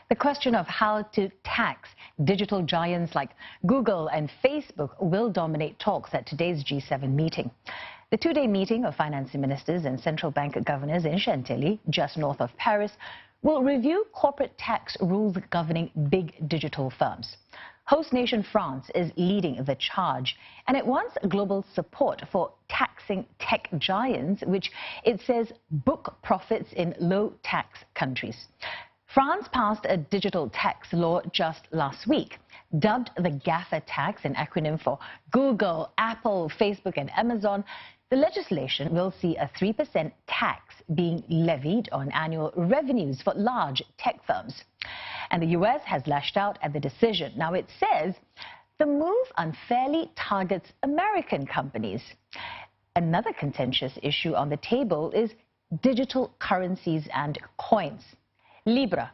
The question of how to tax digital giants like Google and Facebook will dominate talks at today's G7 meeting. The two-day meeting of finance ministers and central bank governors in Chantilly, just north of Paris, will review corporate tax rules governing big digital firms. Host nation France is leading the charge, and it wants global support for taxing tech giants, which it says book profits in low-tax countries. France passed a digital tax law just last week, dubbed the GAFA tax, an acronym for Google, Apple, Facebook and Amazon. The legislation will see a 3% tax being levied on annual revenues for large tech firms. And the U.S. has lashed out at the decision. Now, it says the move unfairly targets American companies. Another contentious issue on the table is digital currencies and coins. Libra,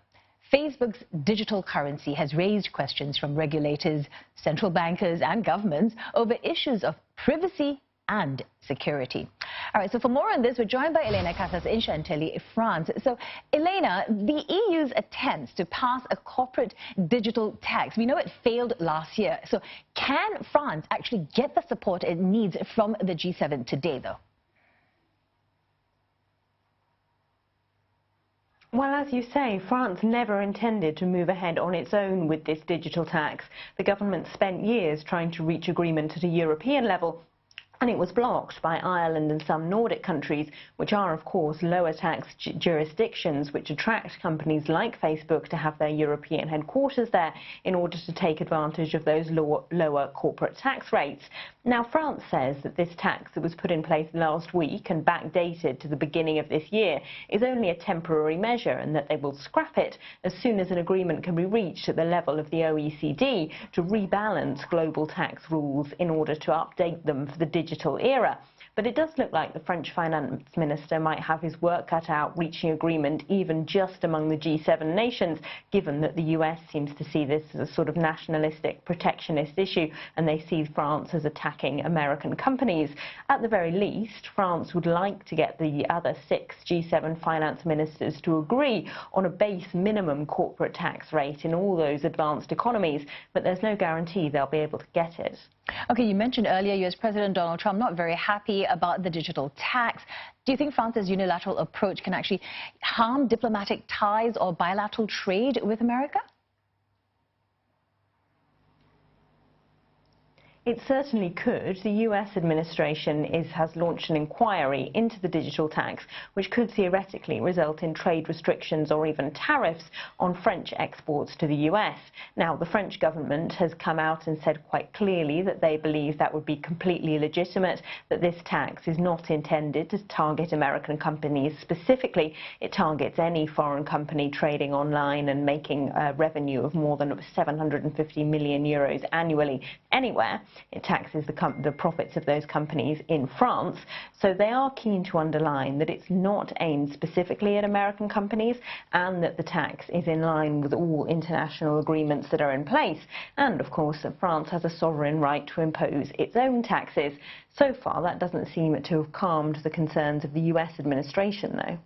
Facebook's digital currency, has raised questions from regulators, central bankers and governments over issues of privacy and security. All right, so for more on this, we're joined by Elena Casas in Chantilly, France. So, Elena, the EU's attempts to pass a corporate digital tax, we know it failed last year. So can France actually get the support it needs from the G7 today, though? Well, as you say, France never intended to move ahead on its own with this digital tax. The government spent years trying to reach agreement at a European level, and it was blocked by Ireland and some Nordic countries, which are, of course, lower tax jurisdictions which attract companies like Facebook to have their European headquarters there in order to take advantage of those lower corporate tax rates. Now, France says that this tax that was put in place last week and backdated to the beginning of this year is only a temporary measure, and that they will scrap it as soon as an agreement can be reached at the level of the OECD to rebalance global tax rules in order to update them for the digital era. But it does look like the French finance minister might have his work cut out reaching agreement even just among the G7 nations, given that the US seems to see this as a sort of nationalistic, protectionist issue, and they see France as attacking American companies. At the very least, France would like to get the other 6 G7 finance ministers to agree on a base minimum corporate tax rate in all those advanced economies, but there's no guarantee they'll be able to get it. Okay, you mentioned earlier US President Donald Trump not very happy about the digital tax. Do you think France's unilateral approach can actually harm diplomatic ties or bilateral trade with America? It certainly could. The US administration has launched an inquiry into the digital tax, which could theoretically result in trade restrictions or even tariffs on French exports to the US. Now, the French government has come out and said quite clearly that they believe that would be completely legitimate, that this tax is not intended to target American companies specifically. It targets any foreign company trading online and making revenue of more than 750 million euros annually anywhere. It taxes the profits of those companies in France. So they are keen to underline that it's not aimed specifically at American companies, and that the tax is in line with all international agreements that are in place. And, of course, that France has a sovereign right to impose its own taxes. So far, that doesn't seem to have calmed the concerns of the US administration, though.